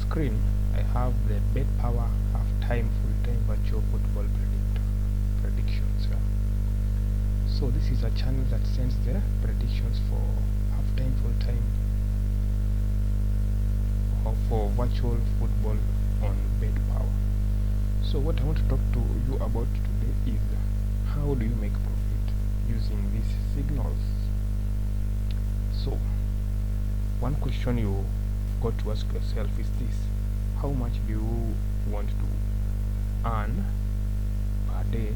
screen I have the Betpawa half-time full-time virtual football predictions. So this is a channel that sends the predictions for half-time, full-time, or for virtual football on Betpawa. So what I want to talk to you about today is how do you make profit using these signals. So one question you got to ask yourself is this: how much do you want to earn per day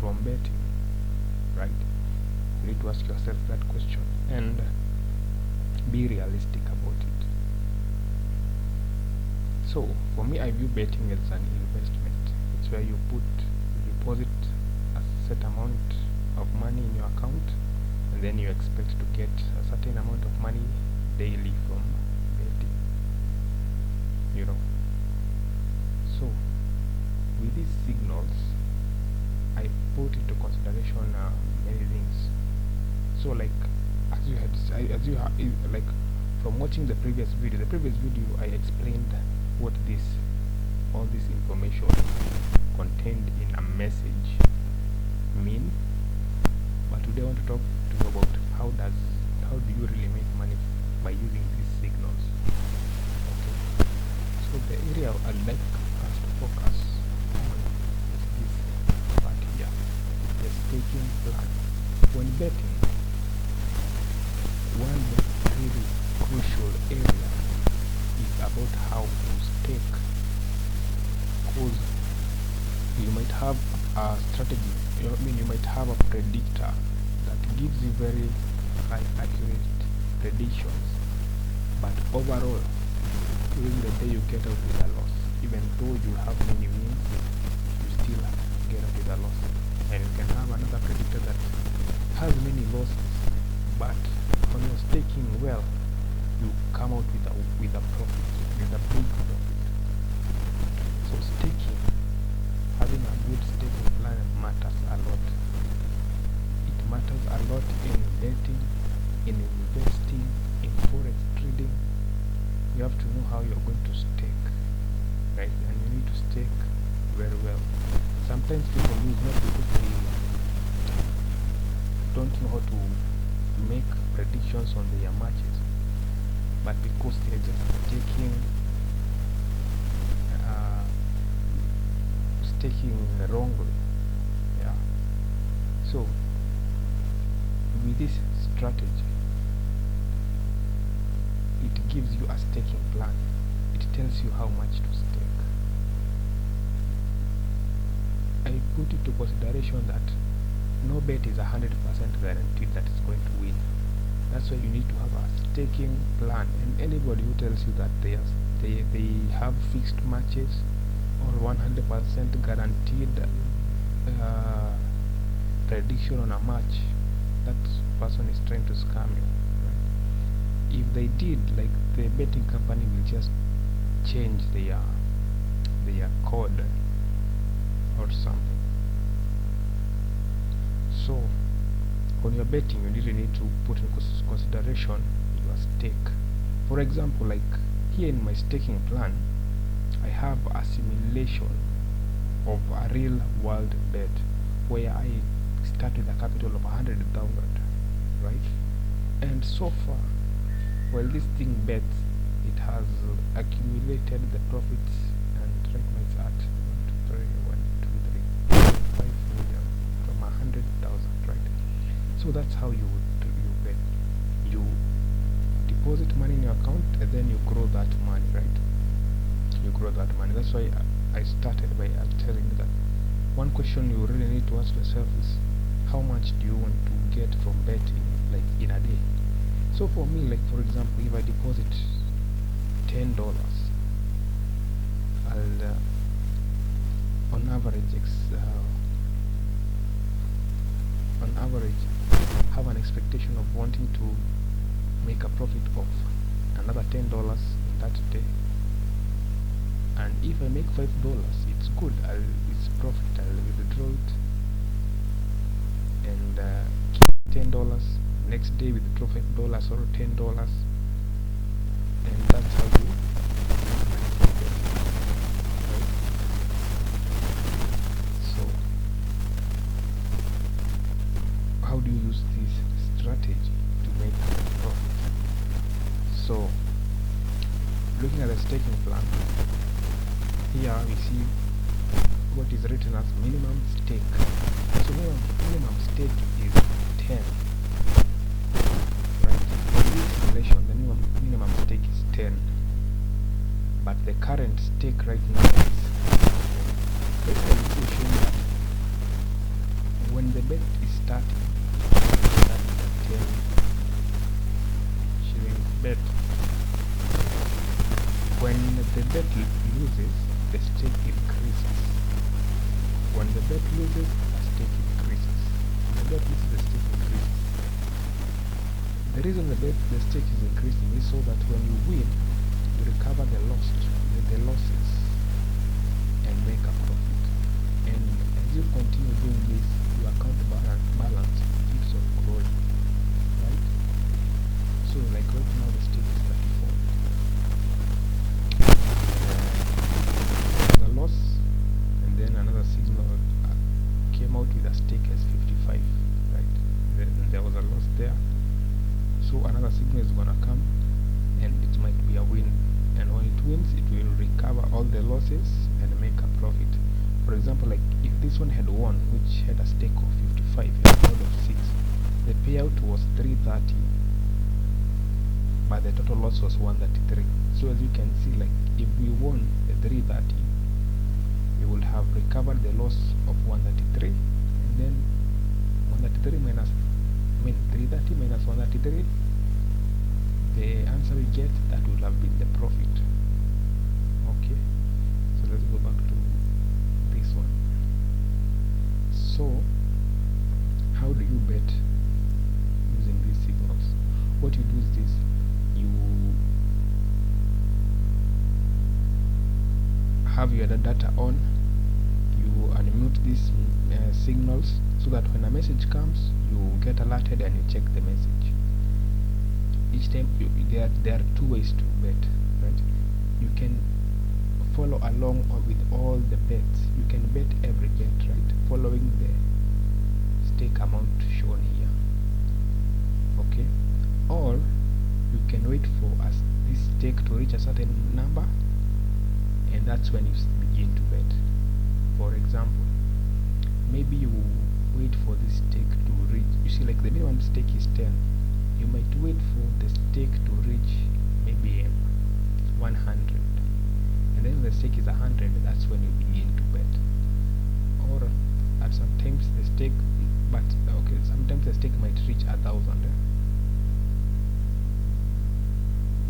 from betting, right? You need to ask yourself that question and be realistic about it. So for me, I view betting as an investment. It's where you deposit a set amount of money in your account, and then you expect to get a certain amount of money daily from betting, So with these signals, I put into consideration many things. So like from watching the previous video I explained what all this information contained in a message mean. But today I want to talk to you about how do you really make money by using these signals. Okay. So the area I'd like us to focus on is this part here, the staking plan. When betting, one really crucial area is about how to stake, because you might have a strategy, you might have a predictor that gives you very high accurate predictions, but overall during the day you get out with a loss. Even though you have many wins, you still get out with a loss. And you can have another predictor that has many losses, but when you're staking well, you come out with a profit, with a big profit. So staking, having a good staking plan matters a lot. It matters a lot in betting, in investing, in forex trading. You have to know how you're going to stake, right? And you need to stake very well. Sometimes people lose not because they don't know how to make predictions on their matches, but because they're just staking wrongly. So with this strategy, it gives you a staking plan. It tells you how much to stake. I put into consideration that no bet is 100% guaranteed that it's going to win. That's why you need to have a staking plan. And anybody who tells you that they have fixed matches or 100% guaranteed prediction on a match, that person is trying to scam you. Right? If they did, like, the betting company will just change their code or something. So when you're betting, you really need to put in consideration your stake. For example, like here in my staking plan, I have a simulation of a real world bet where I start with a capital of 100,000, right? And so far, while this thing bets, it has accumulated the profits, and right now it's at 5 million from 100,000, right? So that's how you bet. You deposit money in your account and then you grow that money, right? You grow that money. That's why I started by telling you that one question you really need to ask yourself is, how much do you want to get from betting, like, in a day? So for me, like, for example, if I deposit $10, I'll on average have an expectation of wanting to make a profit of another $10 in that day. And if I make $5, it's good. It's profit. I'll withdraw it and keep $10. Next day withdraw $5 or $10, and that's how you how do you use this strategy to make profit? So looking at the staking plan, here we see what is written as minimum stake. So minimum stake is 10, right? In this simulation the minimum stake is 10, but the current stake right now is basically showing that when the bet is starting, that's the 10 shilling bet. When the bet loses, the stake increases. When the bet loses, the stake increases. When the bet loses, the stake increases. The reason the stake is increasing is so that when you win, you recover the losses and make a profit. And as you continue doing this, your account balance keeps on growing, right? So like right now the stake is 34. The loss, and then another signal came out with a stake as 55, right? Then there was a loss there, so another signal is gonna come and it might be a win, and when it wins it will recover all the losses and make a profit. For example, like if this one had won, which had a stake of 55 and a load of 6, the payout was 330, but the total loss was 133. So as you can see, like if we won the 330, we would have recovered the loss of 133, and then 133 minus, 330 minus 133, the answer we get, that would have been the profit. Okay, so let's go back to this one. So how do you bet using these signals? What you do is this: you have your data on, you unmute these signals so that when a message comes, you get alerted and you check the message. Each time there are two ways to bet, right? You can follow along with all the bets. You can bet every bet, right, following the stake amount shown here. Okay, or you can wait for this stake to reach a certain number, and that's when you begin to bet. For example, maybe you wait for this stake to reach, you see, like the minimum stake is 10. You might wait for the stake to reach maybe 100, and then the stake is 100, that's when you begin to bet. Or at sometimes the stake, but okay, sometimes the stake might reach 1,000.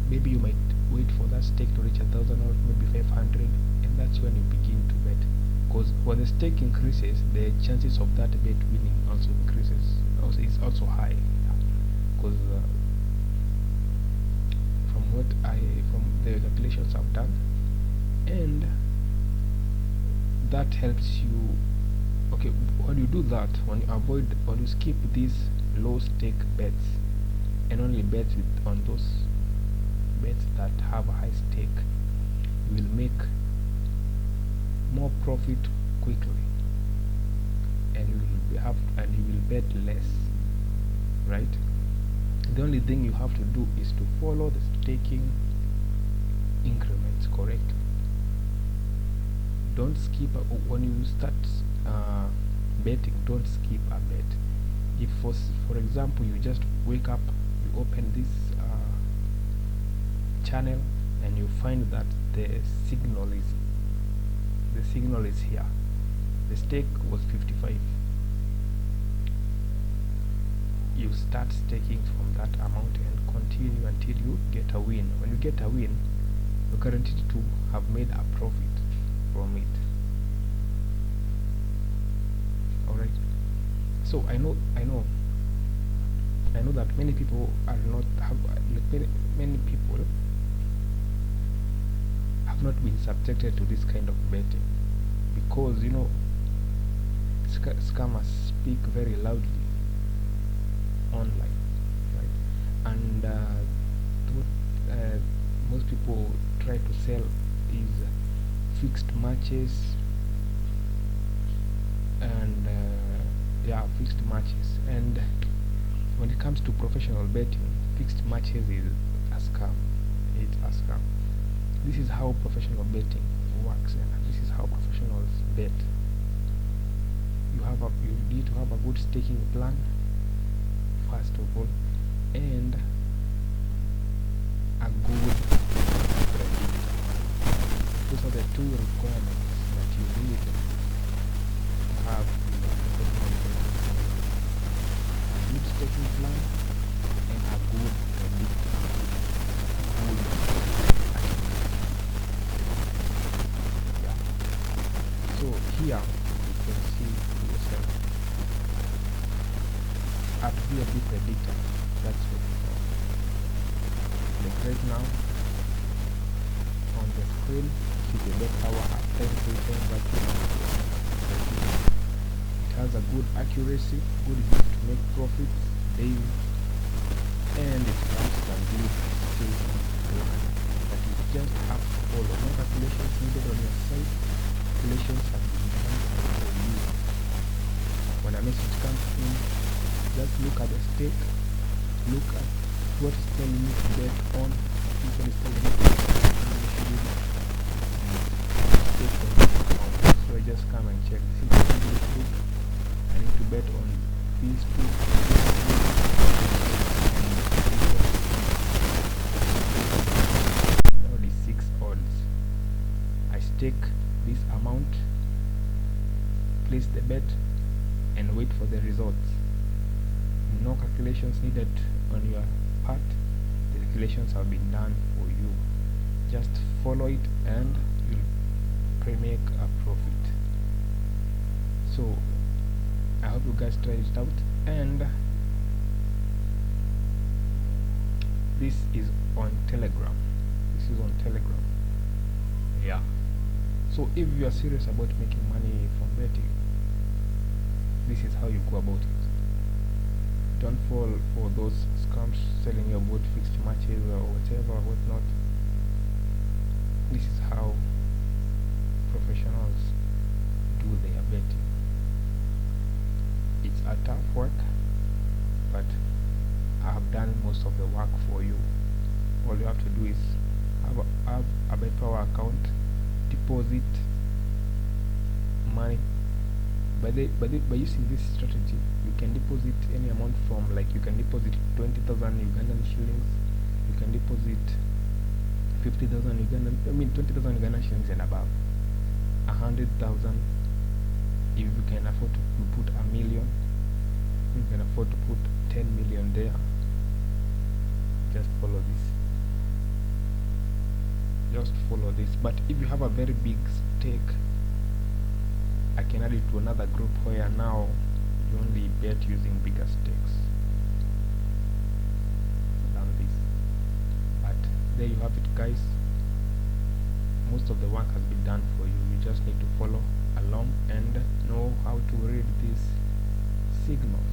Maybe you might wait for that stake to reach 1,000 or maybe 500, and that's when you begin to bet. Because when the stake increases, the chances of that bet winning also increases, is also high. Because from the calculations I've done, and that helps you. Okay, when you do that, when you skip these low stake bets and only bet on those bets that have a high stake, you will make more profit quickly, and you will bet less, right? The only thing you have to do is to follow the staking increments correctly. Don't skip when you start betting. Don't skip a bet. If for example you just wake up, you open this channel and you find that the signal is here, the stake was 55, you start staking from that amount and continue until you get a win. When you get a win, you're guaranteed to have made a profit from it. Alright, so I know that many people many people have not been subjected to this kind of betting, because scammers speak very loudly online, right? And what most people try to sell is fixed matches and fixed matches. And when it comes to professional betting, fixed matches is a scam. It's a scam. This is how professional betting works, and this is how professionals bet. You need to have a good staking plan first of all, and a good predictor. Those are the two requirements that you need to have in a professional betting. A good staking plan and a good predictor. So here you can see yourself at VFBPredictor. That's what it is. Like right now on the screen, see the Betpawa at 10% it has a good accuracy, good use to make profits daily, and it has a good staking plan that is just up to follow. No calculations needed on your side. Calculations have been done for you. When a message comes in, just look at the stake, look at what is telling you to bet on, what is telling you to stake on this account. So I just come and check. See this book, I need to bet on these two. Only 6 odds. I stake this amount, place the bet, and wait for the results. No calculations needed on your part. The calculations have been done for you. Just follow it and you'll make a profit. So I hope you guys tried it out, and this is on Telegram. Yeah. So if you are serious about making money from betting, this is how you go about it. Don't fall for those scams selling you about fixed matches or whatever, whatnot. This is how professionals do their betting. It's a tough work, but I have done most of the work for you. All you have to do is have a Betpawa account, deposit money. By using this strategy, you can deposit any amount from, like, you can deposit 20,000 Ugandan shillings, you can deposit 50,000 20,000 Ugandan shillings and above, 100,000. If you can afford to put $1 million, you can afford to put 10 million there. Just follow this. But if you have a very big stake, I can add it to another group where now you only bet using bigger stakes than this. But there you have it, guys. Most of the work has been done for you. You just need to follow along and know how to read these signals.